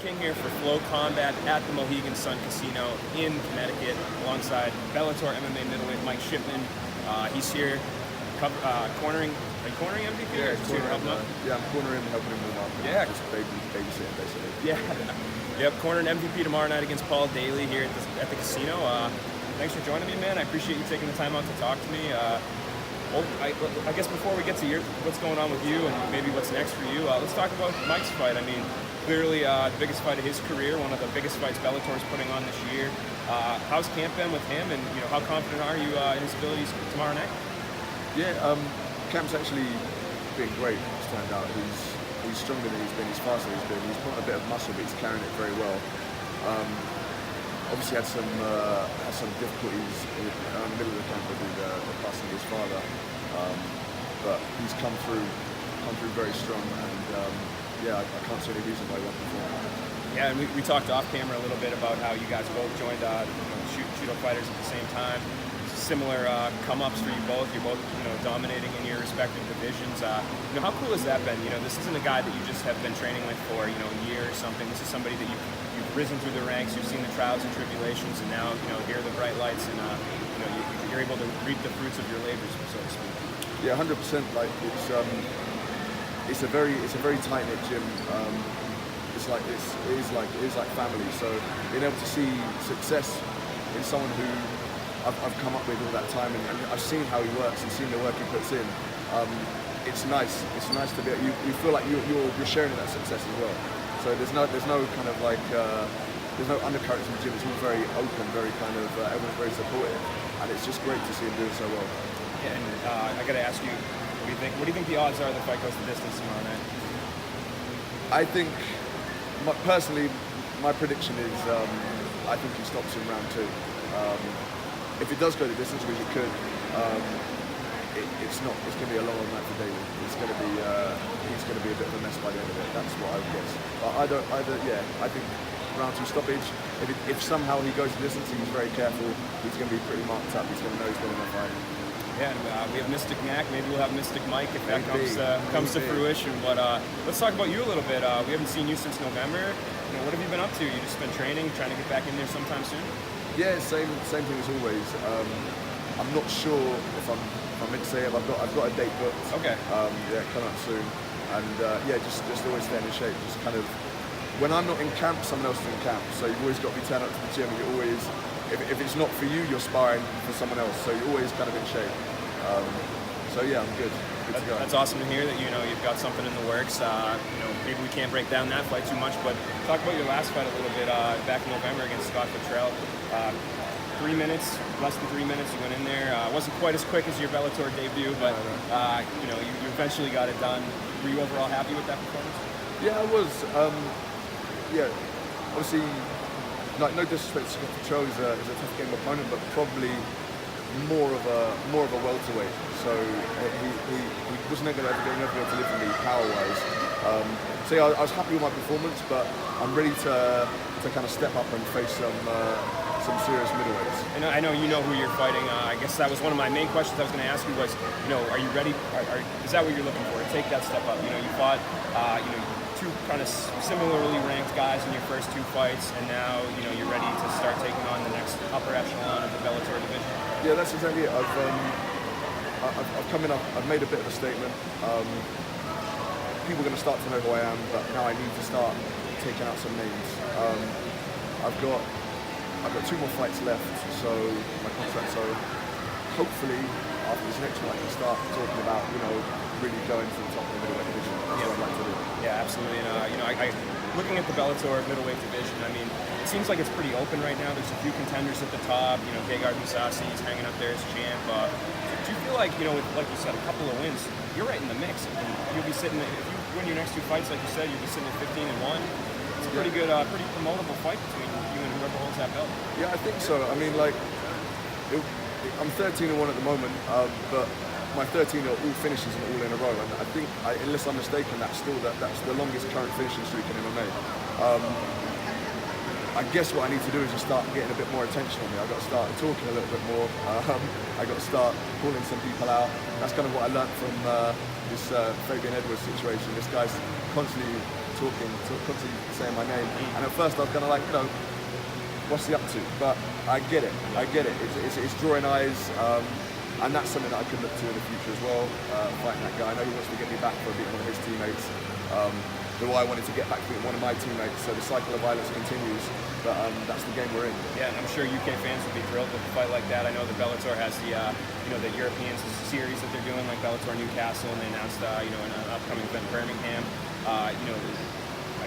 King here for Flow Combat at the Mohegan Sun Casino in Connecticut, alongside Bellator MMA middleweight Mike Shipman. He's here cornering. Are you cornering MVP? Yeah, or just here to help him out? Yeah, I'm cornering and helping him warm up. Yeah. Just babysitting, basically. Yeah. Yep, cornering MVP tomorrow night against Daley here at the casino. Thanks for joining me, man. I appreciate you taking the time out to talk to me. I guess before we get to what's going on with you and maybe what's next for you, let's talk about Mike's fight. I mean, clearly the biggest fight of his career, one of the biggest fights Bellator is putting on this year. How's camp been with him, and how confident are you in his abilities tomorrow night? Yeah, camp's actually been great. It's turned out he's stronger than he's been. He's faster than he's been. He's put on a bit of muscle, but he's carrying it very well. Obviously had some difficulties in the middle of the camp with the passing of his father, but he's come through very strong, and yeah, I can't see any reason why he won't perform. Yeah, and we talked off camera a little bit about how you guys both joined judo fighters at the same time. Similar come-ups for you both. You're both dominating in your respective divisions. How cool has that been? This isn't a guy that you just have been training with for a year or something. This is somebody that you've risen through the ranks. You've seen the trials and tribulations, and now here are the bright lights, and you're able to reap the fruits of your labors, so to speak. Yeah, 100%. Like it's a very tight knit gym. It is like family. So being able to see success in someone who I've come up with all that time, and I've seen how he works and seen the work he puts in. It's nice. It's nice to be. You feel like you're sharing in that success as well. So there's no kind of like there's no undercurrents in the gym. It's all very open, very kind of everyone's very supportive, and it's just great to see him doing so well. Yeah, and I got to ask you, what do you think the odds are the fight goes the distance tomorrow night? I think personally, my prediction is I think he stops in round 2. If it does go the distance, which it could, it's going to be a long night for Daley. It's going to be he's going to be a bit of a mess by the end of it. That's what I would guess. But I think round 2 stoppage. If somehow he goes the distance, he's very careful. He's going to be pretty marked up. He's going to know he's going to fight. Yeah, and we have Mystic Mac. Maybe we'll have Mystic Mike if that comes to fruition. But let's talk about you a little bit. We haven't seen you since November. What have you been up to? You just been training, trying to get back in there sometime soon? Yeah, same thing as always. I'm not sure if I'm meant to say it. I've got a date booked. Okay. Yeah, coming up soon, and just always staying in shape. Just kind of when I'm not in camp, someone else is in camp. So you've always got to be turned up to the gym. And you're always, if it's not for you, you're sparring for someone else. So you're always kind of in shape. So yeah, I'm good. Good to go. That's awesome to hear that you've got something in the works. Maybe we can't break down that fight too much, but talk about your last fight a little bit back in November against Scott Cottrell. 3 minutes, less than 3 minutes, you went in there. Wasn't quite as quick as your Bellator debut, but you eventually got it done. Were you overall happy with that performance? Yeah, I was. Yeah, obviously, no disrespect to Scott Cottrell, he's a tough game opponent, but probably more of a welterweight. So he was never going to live with me power-wise. So yeah, I was happy with my performance, but I'm ready to kind of step up and face some serious middleweights. And I know you know who you're fighting. I guess that was one of my main questions I was going to ask you was, are you ready? Is that what you're looking for? To take that step up? You fought, two kind of similarly ranked guys in your first 2 fights, and now you're ready to start taking on the next upper echelon of the Bellator division. Yeah, that's exactly it. I've come in. I've made a bit of a statement. People are going to start to know who I am, but now I need to start taking out some names. I've got 2 more fights left, so my contract. So hopefully, after this next one, I can start talking about really going to the top of the middleweight division. That's what I'd like to do. Yeah, absolutely. And looking at the Bellator middleweight division, it seems like it's pretty open right now. There's a few contenders at the top. Gegard Mousasi is hanging up there as champ. Do you feel like with, like you said, a couple of wins, you're right in the mix, and you'll be sitting. If you win your next 2 fights, like you said, you'll be sitting at 15-1. It's a pretty good, pretty promotable fight between you and whoever holds that belt. Yeah, I think so. I'm 13-1 at the moment, but my 13 are all finishes and all in a row, and I think, unless I'm mistaken, that's the longest current finishing streak in MMA. I guess what I need to do is just start getting a bit more attention on me. I've got to start talking a little bit more. I've got to start calling some people out. That's kind of what I learned from this Fabian Edwards situation. This guy's constantly talking, constantly saying my name. And at first I was kind of like, what's he up to? But I get it. It's drawing eyes, and that's something that I could look to in the future as well. Fighting that guy. I know he wants to get me back for being one of his teammates. Who I wanted to get back to being one of my teammates. So the cycle of violence continues. But that's the game we're in. Yeah, and I'm sure UK fans would be thrilled with a fight like that. I know that Bellator has the the European series that they're doing, like Bellator Newcastle, and they announced an upcoming event in Birmingham. I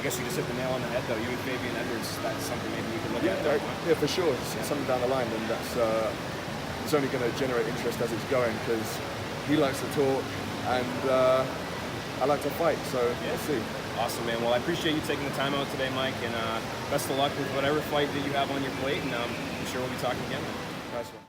guess you just hit the nail on the head, though. You and Fabian Edwards, that's something maybe you could look at. Yeah, for sure. It's something down the line, and that's it's only going to generate interest as it's going, because he likes to talk, and I like to fight. So we'll see. Awesome, man. Well, I appreciate you taking the time out today, Mike, and best of luck with whatever fight that you have on your plate, and I'm sure we'll be talking again. Nice one.